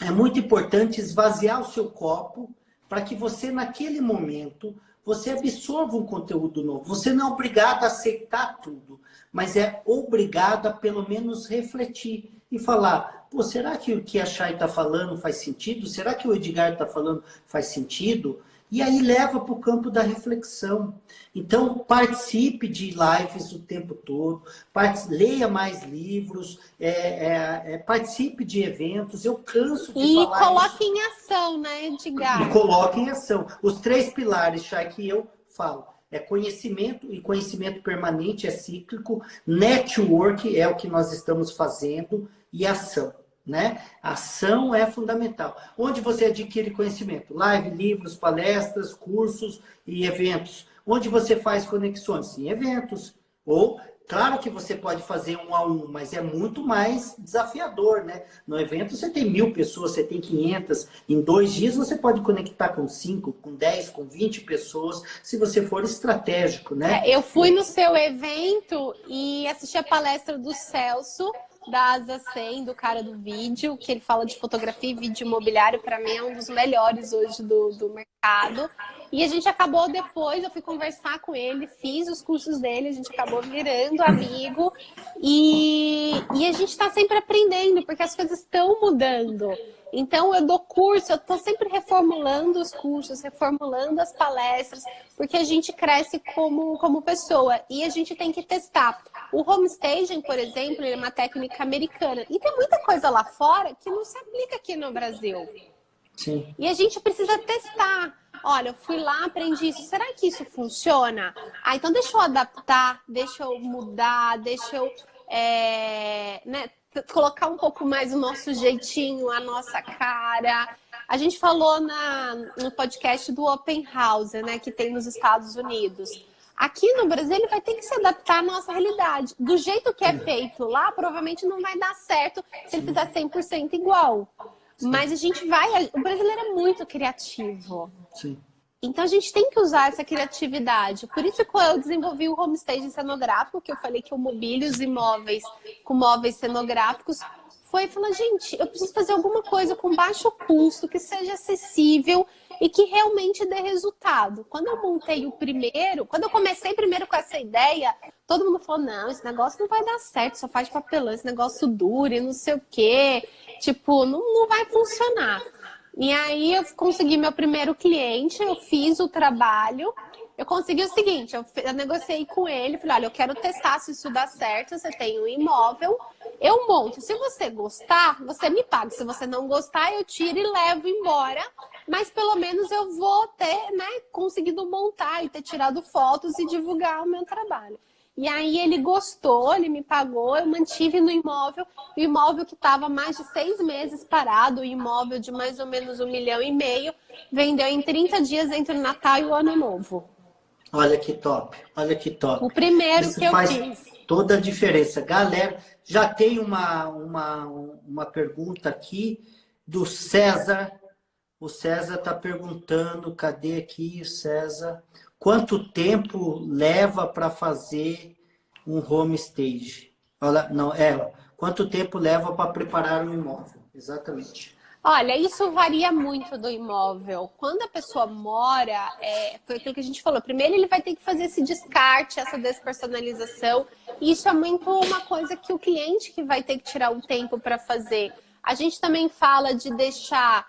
é muito importante esvaziar o seu copo para que você, naquele momento, você absorva um conteúdo novo. Você não é obrigado a aceitar tudo, mas é obrigado a, pelo menos, refletir e falar, pô, será que o que a Chay está falando faz sentido? Será que o Edgar está falando faz sentido? E aí leva para o campo da reflexão. Então, participe de lives o tempo todo, leia mais livros, participe de eventos. Eu canso de falar isso. E coloque em ação, né, Edgar? E coloque em ação. Os 3 pilares, Chay, que eu falo. É conhecimento, e conhecimento permanente, é cíclico. Network é o que nós estamos fazendo, e ação. Né? Ação é fundamental. Onde você adquire conhecimento? Live, livros, palestras, cursos e eventos. Onde você faz conexões? Em eventos. Ou, claro que você pode fazer 1 a 1, mas é muito mais desafiador, né? No evento você tem 1000 pessoas, você tem 500. Em 2 dias você pode conectar com 5, com 10, com 20 pessoas, se você for estratégico, né? Eu fui no seu evento e assisti a palestra do Celso da Asa 100, do cara do vídeo, que ele fala de fotografia e vídeo imobiliário, para mim é um dos melhores hoje do mercado. E a gente acabou depois, eu fui conversar com ele, fiz os cursos dele, a gente acabou virando amigo e a gente está sempre aprendendo, porque as coisas estão mudando. Então, eu dou curso, eu estou sempre reformulando os cursos, reformulando as palestras, porque a gente cresce como pessoa e a gente tem que testar. O homestaging, por exemplo, é uma técnica americana e tem muita coisa lá fora que não se aplica aqui no Brasil. Sim. E a gente precisa testar. Olha, eu fui lá, aprendi isso. Será que isso funciona? Ah, então deixa eu adaptar, deixa eu mudar, deixa eu colocar um pouco mais o nosso jeitinho, a nossa cara. A gente falou no podcast do Open House, né, que tem nos Estados Unidos. Aqui no Brasil, ele vai ter que se adaptar à nossa realidade. Do jeito que é feito lá, provavelmente não vai dar certo se ele fizer 100% igual. Mas a gente vai... O brasileiro é muito criativo. Sim. Então, a gente tem que usar essa criatividade. Por isso que eu desenvolvi o homestaging cenográfico, que eu falei que eu mobilio os imóveis com móveis cenográficos. Foi falar, gente, eu preciso fazer alguma coisa com baixo custo, que seja acessível e que realmente dê resultado. Quando eu montei o primeiro, quando eu comecei primeiro com essa ideia, todo mundo falou, não, esse negócio não vai dar certo, só faz papelão, esse negócio dura e não sei o quê. Tipo, não vai funcionar. E aí eu consegui meu primeiro cliente, eu fiz o trabalho, eu consegui o seguinte, eu negociei com ele, falei, olha, eu quero testar se isso dá certo, você tem um imóvel, eu monto, se você gostar, você me paga, se você não gostar, eu tiro e levo embora, mas pelo menos eu vou ter, né, conseguido montar e ter tirado fotos e divulgar o meu trabalho. E aí ele gostou, ele me pagou, eu mantive no imóvel, o imóvel que estava mais de 6 meses parado, o imóvel de mais ou menos 1,5 milhão, vendeu em 30 dias entre o Natal e o Ano Novo. Olha que top, olha que top. O primeiro Isso que eu faz fiz. toda a diferença. Galera, já tem uma pergunta aqui do César. O César está perguntando, cadê aqui o César? Quanto tempo leva para fazer um homestage? Não, quanto tempo leva para preparar um imóvel? Exatamente. Olha, isso varia muito do imóvel. Quando a pessoa mora, foi aquilo que a gente falou. Primeiro ele vai ter que fazer esse descarte, essa despersonalização. E isso é muito uma coisa que o cliente que vai ter que tirar um tempo para fazer. A gente também fala de deixar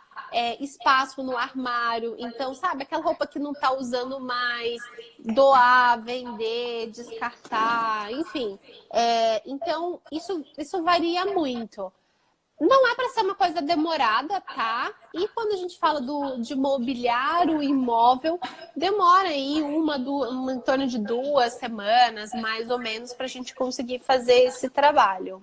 espaço no armário. Então, sabe, aquela roupa que não está usando mais, doar, vender, descartar, enfim. Então, isso varia muito. Não é para ser uma coisa demorada, tá? E quando a gente fala de mobiliar o imóvel, demora aí em torno de 2 semanas, mais ou menos, para a gente conseguir fazer esse trabalho.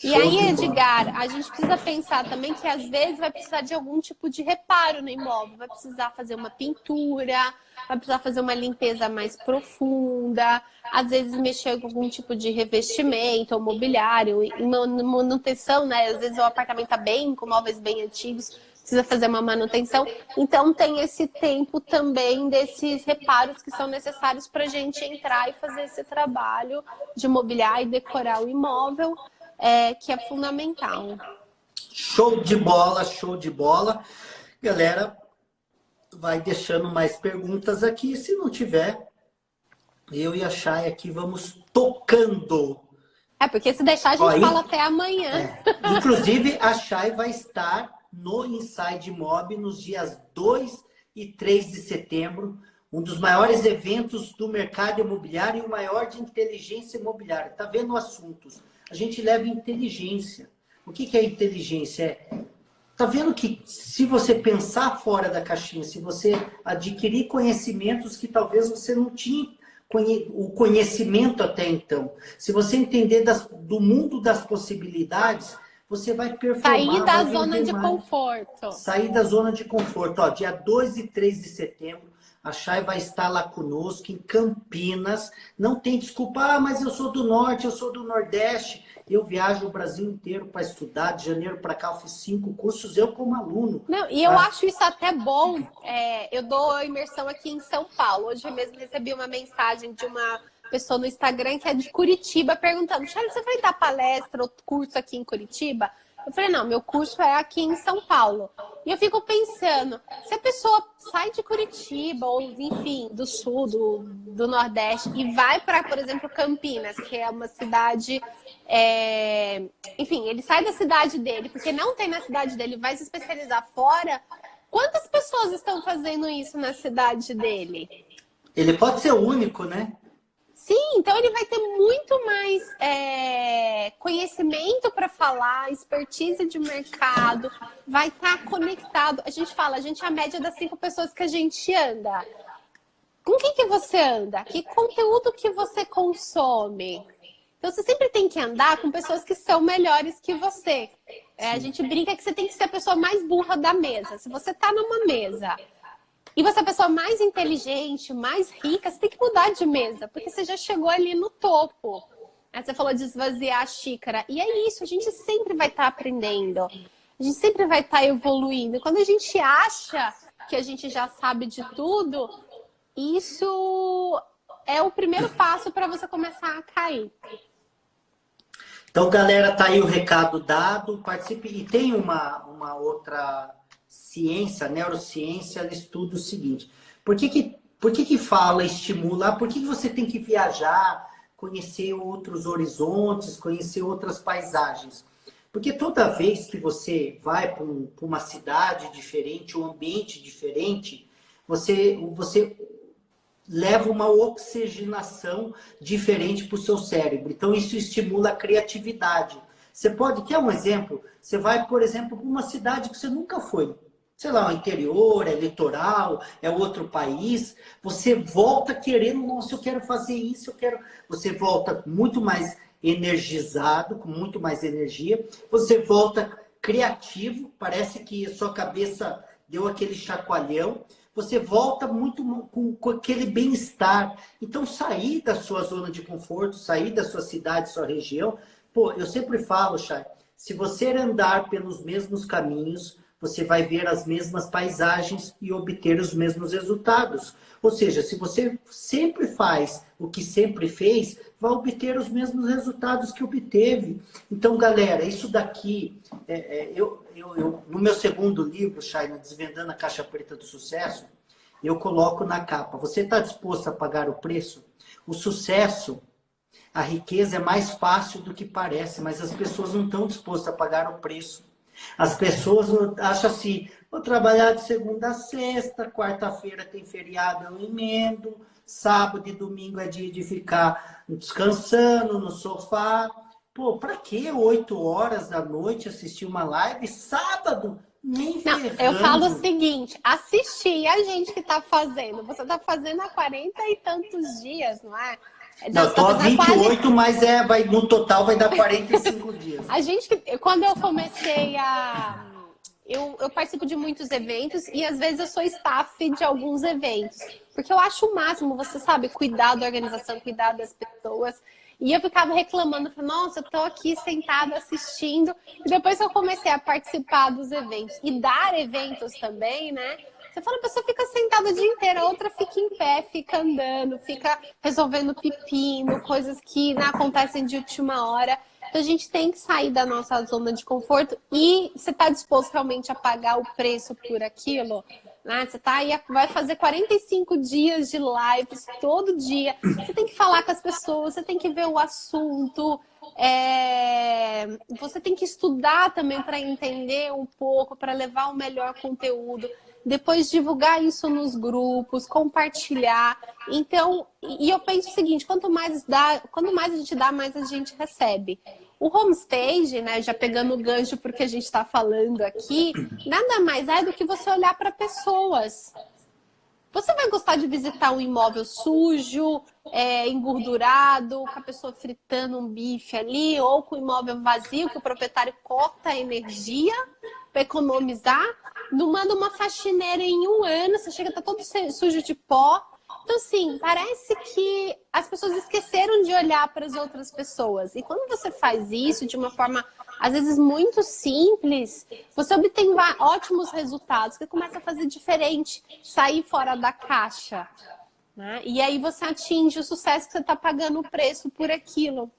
E aí, Edgar, a gente precisa pensar também que às vezes vai precisar de algum tipo de reparo no imóvel. Vai precisar fazer uma pintura, vai precisar fazer uma limpeza mais profunda, às vezes mexer com algum tipo de revestimento ou mobiliário, em manutenção, né? Às vezes o apartamento está bem, com móveis bem antigos, precisa fazer uma manutenção. Então tem esse tempo também desses reparos que são necessários para a gente entrar e fazer esse trabalho de mobiliar e decorar o imóvel. Que é fundamental. Show de bola, show de bola. Galera, vai deixando mais perguntas aqui. Se não tiver, eu e a Chay aqui vamos tocando. Porque se deixar, a gente fala até amanhã. Inclusive, a Chay vai estar no Inside Mob nos dias 2 e 3 de setembro. Um dos maiores eventos do mercado imobiliário e o maior de inteligência imobiliária. Tá vendo assuntos? A gente leva inteligência. O que é inteligência? Tá vendo que se você pensar fora da caixinha, se você adquirir conhecimentos que talvez você não tinha o conhecimento até então, se você entender do mundo das possibilidades, você vai performar. Sair da zona de conforto. Sair da zona de conforto. Ó, dia 2 e 3 de setembro, a Chay vai estar lá conosco em Campinas. Não tem desculpa, mas eu sou do Norte, eu sou do Nordeste. Eu viajo o Brasil inteiro para estudar. De janeiro para cá eu fiz 5 cursos, eu como aluno. Não, e eu acho isso até bom. Eu dou imersão aqui em São Paulo. Hoje mesmo recebi uma mensagem de uma pessoa no Instagram que é de Curitiba perguntando: Charlie, você vai dar palestra ou curso aqui em Curitiba? Eu falei: não, meu curso é aqui em São Paulo. E eu fico pensando, se a pessoa sai de Curitiba, ou enfim, do sul, do Nordeste, e vai para, por exemplo, Campinas, que é uma cidade... Enfim, ele sai da cidade dele, porque não tem na cidade dele, vai se especializar fora. Quantas pessoas estão fazendo isso na cidade dele? Ele pode ser o único, né? Sim, então ele vai ter muito mais conhecimento para falar, expertise de mercado, vai estar conectado. A gente fala, a gente é a média das 5 pessoas que a gente anda. Com quem que você anda? Que conteúdo que você consome? Então você sempre tem que andar com pessoas que são melhores que você. A gente brinca que você tem que ser a pessoa mais burra da mesa. Se você está numa mesa e você é a pessoa mais inteligente, mais rica, você tem que mudar de mesa, porque você já chegou ali no topo. Aí você falou de esvaziar a xícara. E é isso, a gente sempre vai estar aprendendo. A gente sempre vai estar evoluindo. E quando a gente acha que a gente já sabe de tudo, isso é o primeiro passo para você começar a cair. Então, galera, tá aí o recado dado. Participe. E tem uma outra... ciência, neurociência, ela estuda o seguinte: por que fala, estimula? Por que você tem que viajar, conhecer outros horizontes, conhecer outras paisagens? Porque toda vez que você vai para uma cidade diferente, um ambiente diferente, você leva uma oxigenação diferente para o seu cérebro. Então, isso estimula a criatividade. Você pode, quer um exemplo? Você vai, por exemplo, para uma cidade que você nunca foi. Sei lá, o interior, é litoral, é outro país. Você volta querendo, nossa, eu quero fazer isso, eu quero... Você volta muito mais energizado, com muito mais energia. Você volta criativo, parece que a sua cabeça deu aquele chacoalhão. Você volta muito com aquele bem-estar. Então, sair da sua zona de conforto, sair da sua cidade, sua região. Pô, eu sempre falo, Chay, se você andar pelos mesmos caminhos, você vai ver as mesmas paisagens e obter os mesmos resultados. Ou seja, se você sempre faz o que sempre fez, vai obter os mesmos resultados que obteve. Então, galera, isso daqui, no meu segundo livro, Shaina, Desvendando a Caixa Preta do Sucesso, eu coloco na capa: você está disposto a pagar o preço? O sucesso, a riqueza é mais fácil do que parece, mas as pessoas não estão dispostas a pagar o preço. As pessoas acham assim: vou trabalhar de segunda a sexta, quarta-feira tem feriado, eu emendo, sábado e domingo é dia de ficar descansando no sofá. Pô, pra que 8 horas da noite assistir uma live? Sábado? Nem ferrando. Eu falo o seguinte: assistir a gente que tá fazendo. Você tá fazendo há 40 e tantos dias, não é? Não, eu tô há 28, mas no total vai dar 45 dias. A gente, quando eu comecei a... Eu participo de muitos eventos e às vezes eu sou staff de alguns eventos. Porque eu acho o máximo, você sabe, cuidar da organização, cuidar das pessoas. E eu ficava reclamando, nossa, eu tô aqui sentada assistindo. E depois que eu comecei a participar dos eventos e dar eventos também, né? Você fala, a pessoa fica sentada o dia inteiro, a outra fica em pé, fica andando, fica resolvendo pepino, coisas que não acontecem de última hora. Então a gente tem que sair da nossa zona de conforto e você está disposto realmente a pagar o preço por aquilo? Né? Você tá aí, vai fazer 45 dias de lives todo dia. Você tem que falar com as pessoas, você tem que ver o assunto. Você tem que estudar também para entender um pouco, para levar o melhor conteúdo. Depois divulgar isso nos grupos, compartilhar. Então, e eu penso o seguinte: quanto mais a gente dá, mais a gente recebe. O homestage, né, já pegando o gancho porque a gente está falando aqui, nada mais é do que você olhar para pessoas. Você vai gostar de visitar um imóvel sujo, engordurado, com a pessoa fritando um bife ali, ou com o imóvel vazio, que o proprietário corta a energia para economizar? Não manda uma faxineira em 1 ano, você chega, tá todo sujo de pó. Então, assim, parece que as pessoas esqueceram de olhar para as outras pessoas. E quando você faz isso de uma forma, às vezes, muito simples, você obtém ótimos resultados, que começa a fazer diferente, sair fora da caixa. né? E aí você atinge o sucesso que você está pagando o preço por aquilo.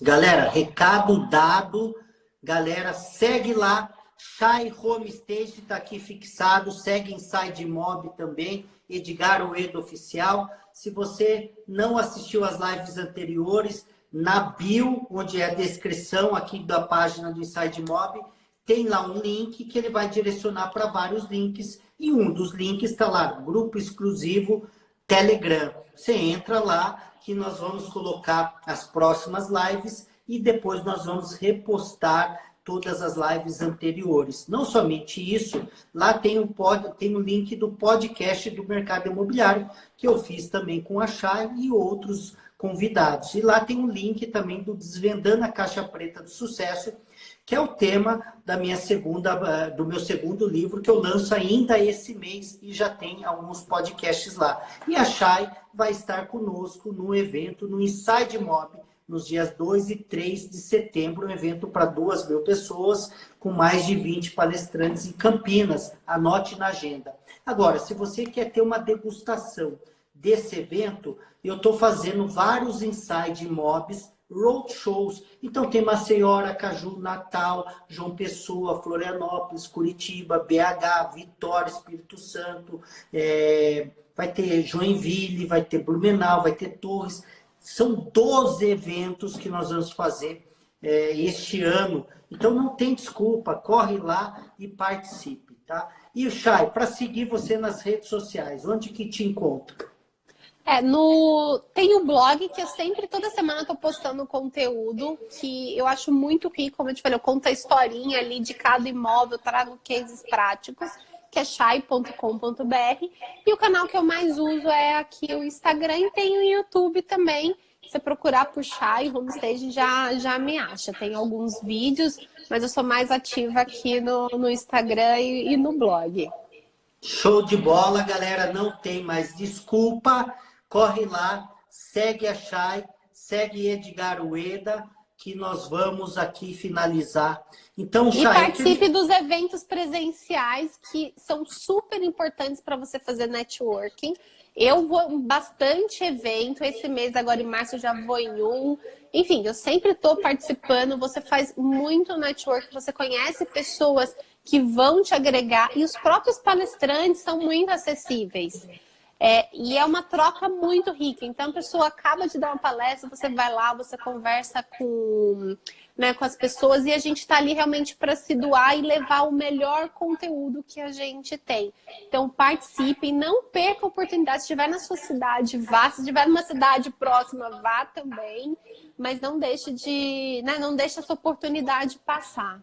Galera, recado dado. Galera, segue lá. Chay Homestage está aqui fixado. Segue Inside Mob também. Edgar Oedo Oficial. Se você não assistiu às lives anteriores, na bio, onde é a descrição aqui da página do Inside Mob, tem lá um link que ele vai direcionar para vários links. E um dos links está lá, grupo exclusivo Telegram. Você entra lá que nós vamos colocar as próximas lives e depois nós vamos repostar todas as lives anteriores. Não somente isso, lá tem o link do podcast do mercado imobiliário, que eu fiz também com a Chay e outros convidados. E lá tem um link também do Desvendando a Caixa Preta do Sucesso, que é o tema do meu segundo livro, que eu lanço ainda esse mês e já tem alguns podcasts lá. E a Chay vai estar conosco no evento, no Inside Mob, nos dias 2 e 3 de setembro, um evento para 2.000 pessoas, com mais de 20 palestrantes em Campinas. Anote na agenda. Agora, se você quer ter uma degustação desse evento, eu estou fazendo vários Inside Mobs, roadshows. Então tem Maceió, Aracaju, Natal, João Pessoa, Florianópolis, Curitiba, BH, Vitória, Espírito Santo, vai ter Joinville, vai ter Blumenau, vai ter Torres. São 12 eventos que nós vamos fazer este ano. Então não tem desculpa, corre lá e participe, tá? E o Chay, para seguir você nas redes sociais, onde que te encontro? Tem o blog que eu sempre, toda semana, estou postando conteúdo que eu acho muito rico, como eu te falei, eu conto a historinha ali de cada imóvel, trago cases práticos, que é chay.com.br. E o canal que eu mais uso é aqui o Instagram e tem o YouTube também. Se você procurar por Chay Homestage, já me acha. Tem alguns vídeos, mas eu sou mais ativa aqui no Instagram e no blog. Show de bola, galera. Não tem mais desculpa. Corre lá, segue a Chay, segue Edgar Ueda, que nós vamos aqui finalizar. Então, e Chay, participe dos eventos presenciais, que são super importantes para você fazer networking. Eu vou em bastante evento. Esse mês, agora em março, eu já vou em um. Enfim, eu sempre estou participando. Você faz muito network, você conhece pessoas que vão te agregar. E os próprios palestrantes são muito acessíveis. E é uma troca muito rica. Então, a pessoa acaba de dar uma palestra, você vai lá, você conversa com as pessoas e a gente está ali realmente para se doar e levar o melhor conteúdo que a gente tem. Então, participem, não perca a oportunidade. Se estiver na sua cidade, vá. Se estiver numa cidade próxima, vá também. Mas não deixe não deixe essa oportunidade passar.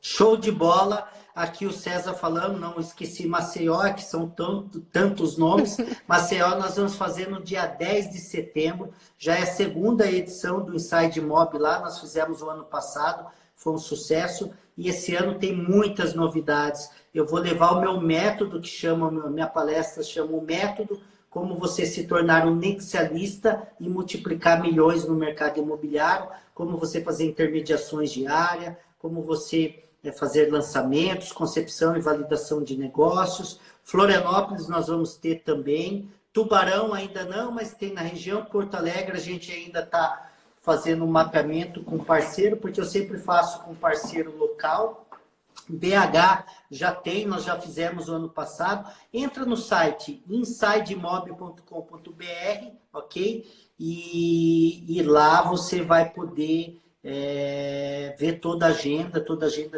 Show de bola. Aqui o César falando, não esqueci Maceió, que são tantos nomes. Maceió nós vamos fazer no dia 10 de setembro. Já é a segunda edição do Inside Mob lá. Nós fizemos o ano passado, foi um sucesso. E esse ano tem muitas novidades. Eu vou levar o meu método, que chama, minha palestra chama o método, como você se tornar um nexialista e multiplicar milhões no mercado imobiliário, como você fazer intermediações diárias, como você fazer lançamentos, concepção e validação de negócios. Florianópolis nós vamos ter também. Tubarão ainda não, mas tem na região. Porto Alegre a gente ainda está fazendo um mapeamento com parceiro, porque eu sempre faço com parceiro local. BH já tem, nós já fizemos o ano passado. Entra no site insidemob.com.br, ok? E lá você vai poder ver toda a agenda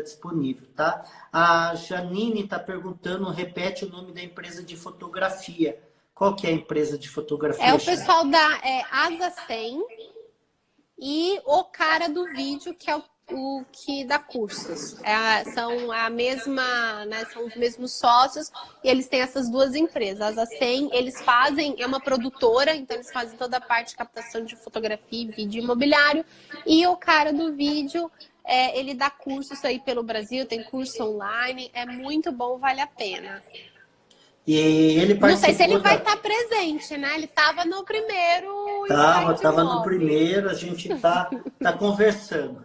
disponível, tá? A Janine está perguntando, repete o nome da empresa de fotografia. Qual que é a empresa de fotografia? É o pessoal da Asa 100 e o cara do vídeo, que é o que dá cursos. São a mesma, são os mesmos sócios e eles têm essas duas empresas. A Asa 100, eles fazem, é uma produtora, então eles fazem toda a parte de captação de fotografia e vídeo imobiliário. E o cara do vídeo, ele dá cursos aí pelo Brasil, tem curso online, é muito bom, vale a pena. E ele não sei se ele vai estar presente, né? Ele estava no primeiro. Tava no primeiro, a gente tá conversando.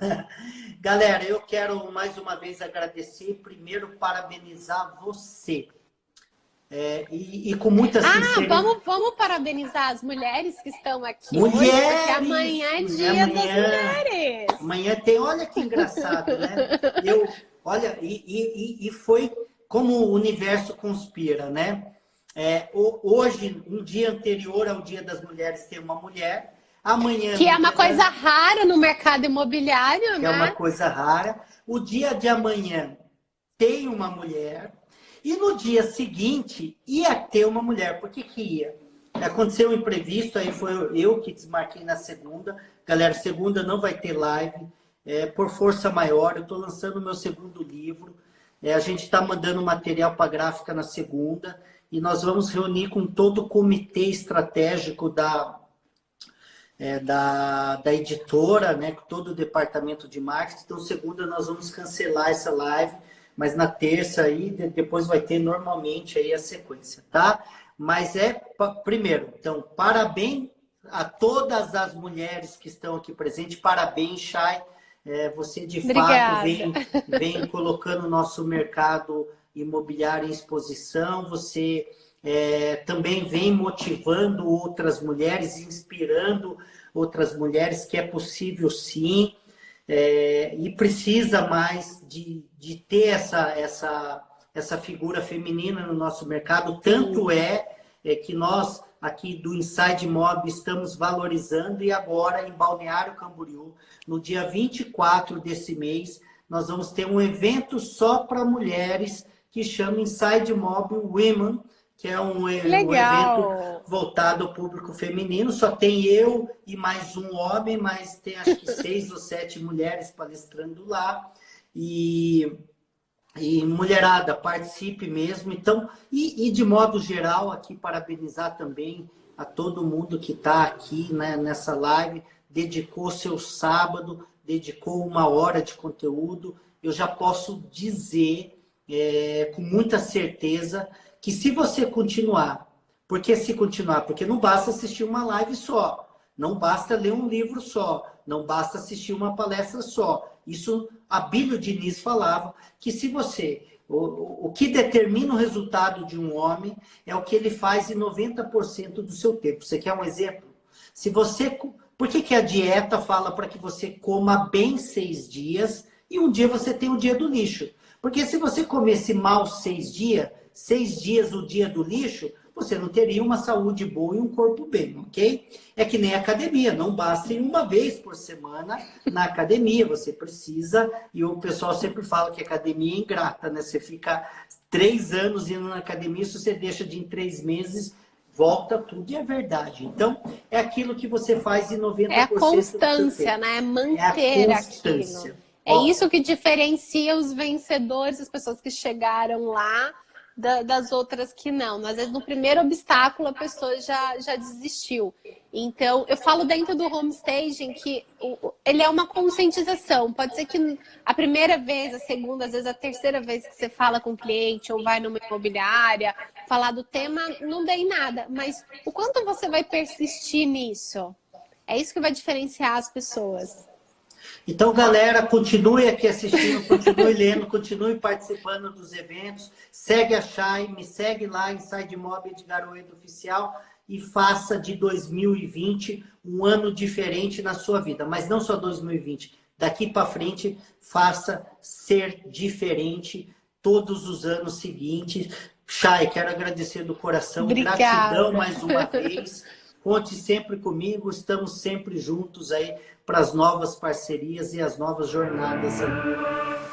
Galera, eu quero mais uma vez agradecer, primeiro parabenizar você. e com muita sinceridade. Vamos parabenizar as mulheres que estão aqui Mulheres! hoje, porque amanhã é dia das mulheres. Amanhã tem, olha que engraçado, né? Olha, e foi como o universo conspira, né? Hoje, um dia anterior ao Dia das Mulheres, tem uma mulher. Amanhã... Que é uma coisa rara no mercado imobiliário, né? É uma coisa rara. O dia de amanhã tem uma mulher. E no dia seguinte ia ter uma mulher. Por que que ia? Aconteceu um imprevisto, aí foi eu que desmarquei na segunda. Galera, segunda não vai ter live. Por força maior, eu estou lançando o meu segundo livro. A gente está mandando material para gráfica na segunda. E nós vamos reunir com todo o comitê estratégico da editora, né, com todo o departamento de marketing. Então, segunda nós vamos cancelar essa live, mas na terça aí, depois vai ter normalmente aí a sequência, tá? Mas primeiro, então, parabéns a todas as mulheres que estão aqui presentes, parabéns, Chay, você de fato vem colocando o nosso mercado imobiliário em exposição, você também vem motivando outras mulheres, inspirando outras mulheres que é possível sim, e precisa mais de ter essa figura feminina no nosso mercado. Tanto que nós aqui do Inside Mob estamos valorizando, e agora em Balneário Camboriú, no dia 24 desse mês, nós vamos ter um evento só para mulheres que chama Inside Mob Women, que é um evento voltado ao público feminino. Só tem eu e mais um homem, mas tem acho que 6 ou 7 mulheres palestrando lá. E mulherada, participe mesmo. Então, e de modo geral, aqui parabenizar também a todo mundo que está aqui, né, nessa live, dedicou seu sábado, dedicou 1 hora de conteúdo. Eu já posso dizer com muita certeza que se você continuar, porque não basta assistir uma live só, não basta ler um livro só, não basta assistir uma palestra só. Isso a Bíblia Diniz falava, que se você... O que determina o resultado de um homem é o que ele faz em 90% do seu tempo. Você quer um exemplo? Se você... Por que a dieta fala para que você coma bem 6 dias e um dia você tem o dia do lixo? Porque se você comesse mal 6 dias o dia do lixo, você não teria uma saúde boa e um corpo bem, ok? É que nem academia, não basta ir 1 vez por semana na academia, você precisa, e o pessoal sempre fala que a academia é ingrata, né? Você fica 3 anos indo na academia, se você deixa de ir em 3 meses, volta tudo, e é verdade. Então, é aquilo que você faz em 90% É a do seu constância, tempo. né? É manter constância. aquilo. É isso que diferencia os vencedores, as pessoas que chegaram lá, das outras que não. Às vezes, no primeiro obstáculo, a pessoa já desistiu. Então, eu falo dentro do homestaging que ele é uma conscientização. Pode ser que a primeira vez, a segunda, às vezes a terceira vez que você fala com o cliente ou vai numa imobiliária, falar do tema, não dê em nada. Mas o quanto você vai persistir nisso? É isso que vai diferenciar as pessoas. Então, galera, continue aqui assistindo, continue lendo, continue participando dos eventos. Segue a Chay, me segue lá, Inside Mob Edgar Oedo Oficial, e faça de 2020 um ano diferente na sua vida. Mas não só 2020, daqui para frente, faça ser diferente todos os anos seguintes. Chay, quero agradecer do coração. Obrigada. Gratidão mais uma vez. Conte sempre comigo, estamos sempre juntos aí para as novas parcerias e as novas jornadas aí.